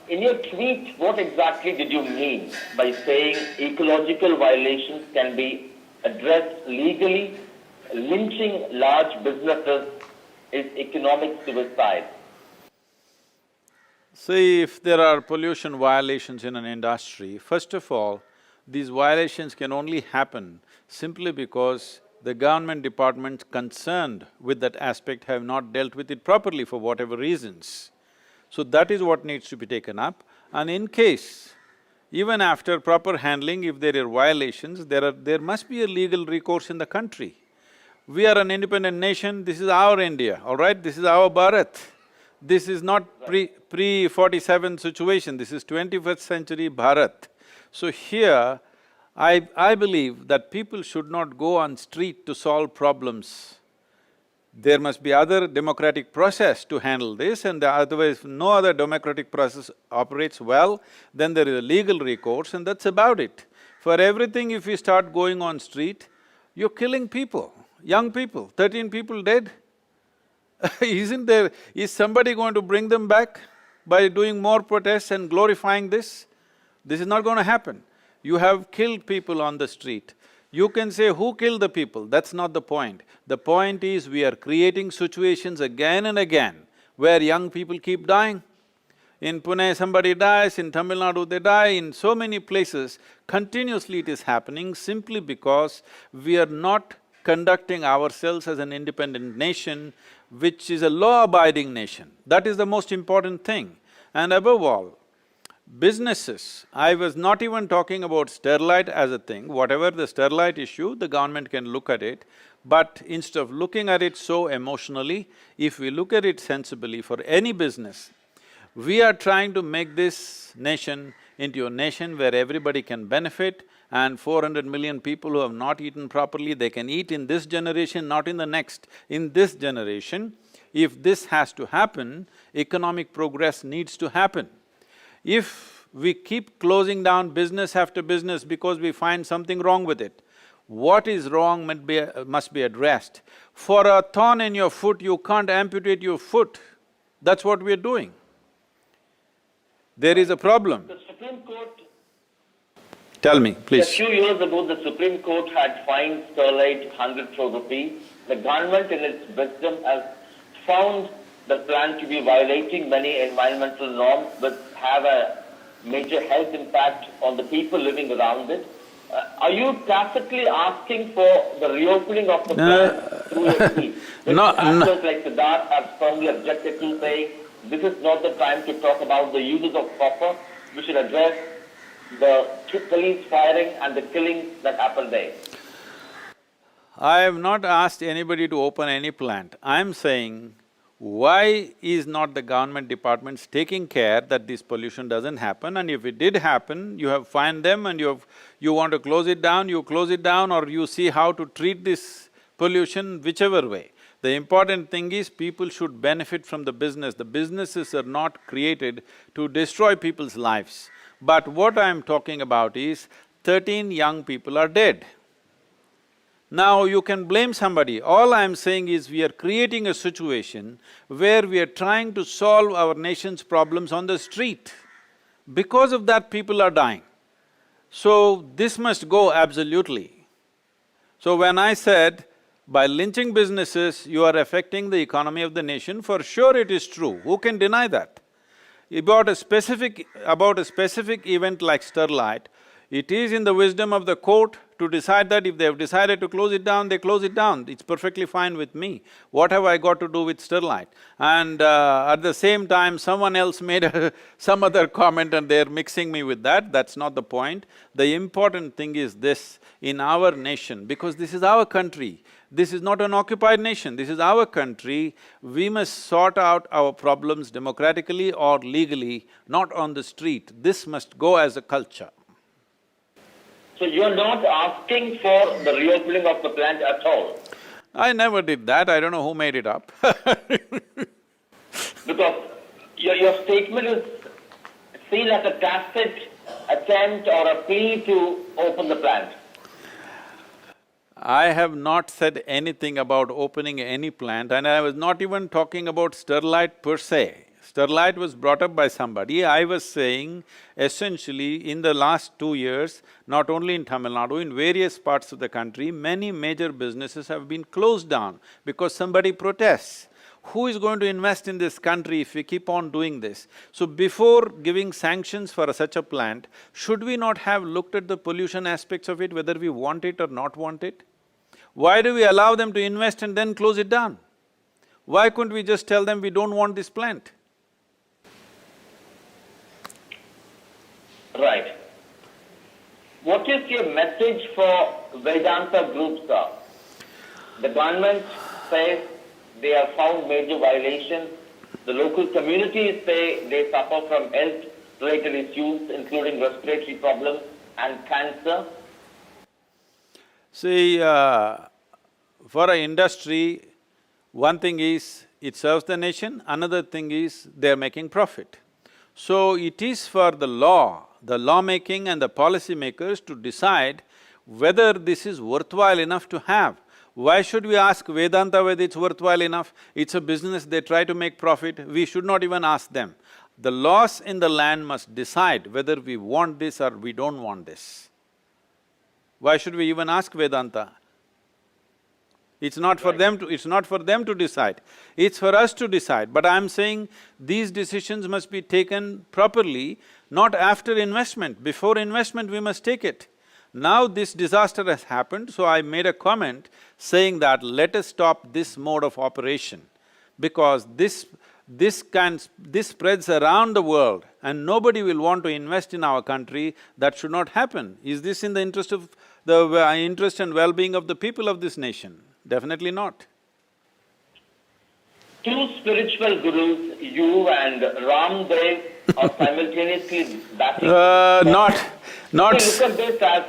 In your tweet, what exactly did you mean by saying ecological violations can be addressed legally? Lynching large businesses is economic suicide. See, if there are pollution violations in an industry, first of all, these violations can only happen simply because the government departments concerned with that aspect have not dealt with it properly for whatever reasons. So that is what needs to be taken up, and in case, even after proper handling, if there are violations, there must be a legal recourse in the country. We are an independent nation, this is our India, all right? This is our Bharat. This is not pre-47 situation, this is 21st century Bharat. So here, I believe that people should not go on street to solve problems. There must be other democratic process to handle this, and otherwise no other democratic process operates well, then there is a legal recourse and that's about it. For everything, if you start going on street, you're killing people, young people, 13 people dead. Is somebody going to bring them back by doing more protests and glorifying this? This is not going to happen. You have killed people on the street. You can say, who killed the people? That's not the point. The point is, we are creating situations again and again where young people keep dying. In Pune, somebody dies, in Tamil Nadu they die, in so many places, continuously it is happening simply because we are not conducting ourselves as an independent nation, which is a law-abiding nation. That is the most important thing. And above all, businesses, I was not even talking about Sterlite as a thing, whatever the Sterlite issue, the government can look at it, but instead of looking at it so emotionally, if we look at it sensibly for any business, we are trying to make this nation into a nation where everybody can benefit, and 400 million people who have not eaten properly, they can eat in this generation, not in the next. In this generation, if this has to happen, economic progress needs to happen. If we keep closing down business after business because we find something wrong with it, what is wrong must be addressed. For a thorn in your foot, you can't amputate your foot. That's what we're doing. There is a problem. The Supreme Court… Tell me, please. A few years ago, the Supreme Court had fined Sterlite 100 crore rupees. The government, in its wisdom, has found the plant to be violating many environmental norms but have a major health impact on the people living around it. Are you tacitly asking for the reopening of the plant through your tweet? Actors like Siddharth have strongly objected to, saying this is not the time to talk about the uses of copper. We should address the police firing and the killings that happened there. I have not asked anybody to open any plant. I am saying, why is not the government departments taking care that this pollution doesn't happen? And if it did happen, you have fined them and you want to close it down, you close it down, or you see how to treat this pollution, whichever way. The important thing is people should benefit from the business. The businesses are not created to destroy people's lives. But what I'm talking about is 13 young people are dead. Now you can blame somebody. All I'm saying is we are creating a situation where we are trying to solve our nation's problems on the street. Because of that, people are dying. So this must go absolutely. So when I said, by lynching businesses, you are affecting the economy of the nation, for sure it is true. Who can deny that? About a specific event like Sterlite, it is in the wisdom of the court to decide that if they have decided to close it down, they close it down. It's perfectly fine with me. What have I got to do with Sterlite? And at the same time, someone else made some other comment and they're mixing me with that, that's not the point. The important thing is this, in our nation, because this is our country, this is not an occupied nation, this is our country, we must sort out our problems democratically or legally, not on the street. This must go as a culture. So you're not asking for the reopening of the plant at all? I never did that, I don't know who made it up Because your statement is seen as a tacit attempt or a plea to open the plant. I have not said anything about opening any plant, and I was not even talking about Sterlite per se. Sterlite was brought up by somebody. I was saying essentially in the last 2 years, not only in Tamil Nadu, in various parts of the country, many major businesses have been closed down because somebody protests. Who is going to invest in this country if we keep on doing this? So before giving sanctions for such a plant, should we not have looked at the pollution aspects of it, whether we want it or not want it? Why do we allow them to invest and then close it down? Why couldn't we just tell them we don't want this plant? Right. What is your message for Vedanta groups, sir? The government says they have found major violations. The local communities say they suffer from health-related issues, including respiratory problems and cancer. See, for an industry, one thing is it serves the nation, another thing is they're making profit. So it is for the lawmaking and the policy makers to decide whether this is worthwhile enough to have. Why should we ask Vedanta whether it's worthwhile enough? It's a business, they try to make profit, we should not even ask them. The laws in the land must decide whether we want this or we don't want this. Why should we even ask Vedanta? It's not for them to decide, it's for us to decide. But I'm saying these decisions must be taken properly, not after investment. Before investment, we must take it. Now this disaster has happened, so I made a comment saying that let us stop this mode of operation because this spreads around the world and nobody will want to invest in our country. That should not happen. Is this in the interest of the interest and well-being of the people of this nation? Definitely not. Two spiritual gurus, you and Ramdev, are simultaneously backing… Not… Look at this as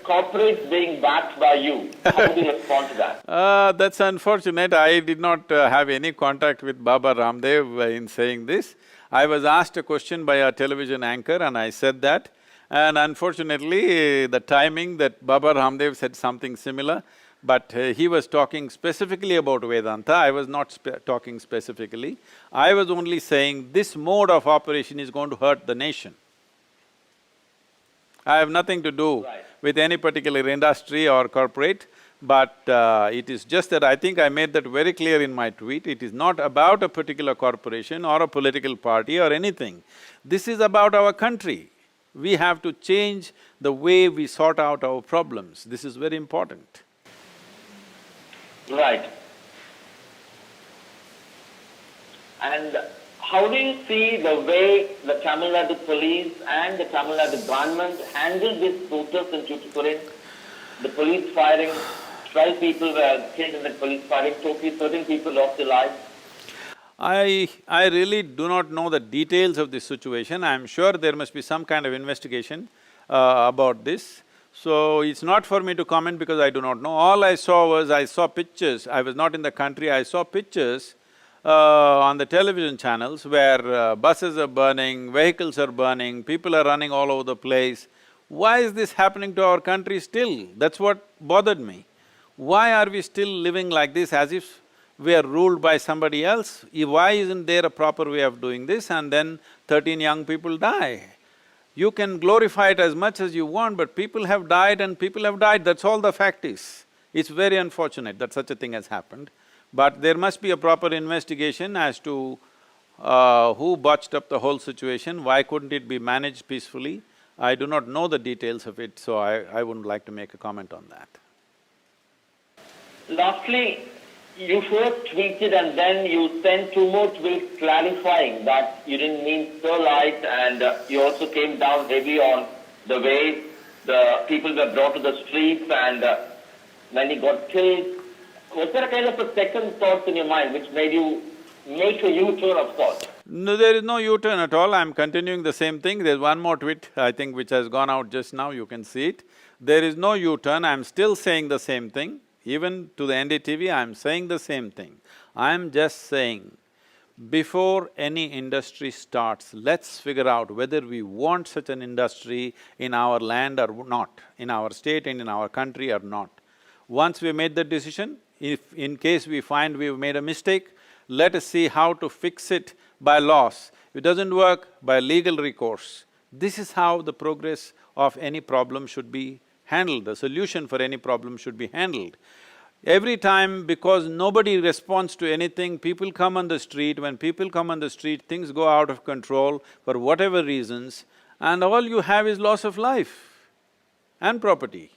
corporates being backed by you. How do you respond to that? That's unfortunate. I did not have any contact with Baba Ramdev in saying this. I was asked a question by a television anchor and I said that. And unfortunately, the timing that Baba Ramdev said something similar, but he was talking specifically about Vedanta, I was not talking specifically. I was only saying this mode of operation is going to hurt the nation. I have nothing to do with any particular industry or corporate, but it is just that I think I made that very clear in my tweet. It is not about a particular corporation or a political party or anything. This is about our country. We have to change the way we sort out our problems. This is very important. Right. And how do you see the way the Tamil Nadu police and the Tamil Nadu government handled this protest in Tuticorin? The police firing, 12 people were killed in the police firing, totally 13 people lost their lives. I really do not know the details of this situation. I'm sure there must be some kind of investigation about this. So, it's not for me to comment because I do not know. All I saw was, I saw pictures, I was not in the country, I saw pictures on the television channels where buses are burning, vehicles are burning, people are running all over the place. Why is this happening to our country still? That's what bothered me. Why are we still living like this as if we are ruled by somebody else? Why isn't there a proper way of doing this and then 13 young people die? You can glorify it as much as you want, but people have died and people have died, that's all the fact is. It's very unfortunate that such a thing has happened, but there must be a proper investigation as to who botched up the whole situation, why couldn't it be managed peacefully. I do not know the details of it, so I wouldn't like to make a comment on that. Lastly, you first tweeted and then you sent 2 more tweets clarifying that you didn't mean Sterlite, and you also came down heavy on the way the people were brought to the streets and many got killed. Was there a kind of a second thought in your mind which made you make a U-turn of thought? No, there is no U-turn at all, I'm continuing the same thing. There's one more tweet, I think, which has gone out just now, you can see it. There is no U-turn, I'm still saying the same thing. Even to the NDTV, I'm saying the same thing. I'm just saying, before any industry starts, let's figure out whether we want such an industry in our land or not, in our state and in our country or not. Once we made the decision, if in case we find we've made a mistake, let us see how to fix it by loss. If it doesn't work, by legal recourse. This is how the progress of any problem should be handled, the solution for any problem should be handled. Every time, because nobody responds to anything, people come on the street. When people come on the street, things go out of control for whatever reasons, and all you have is loss of life and property.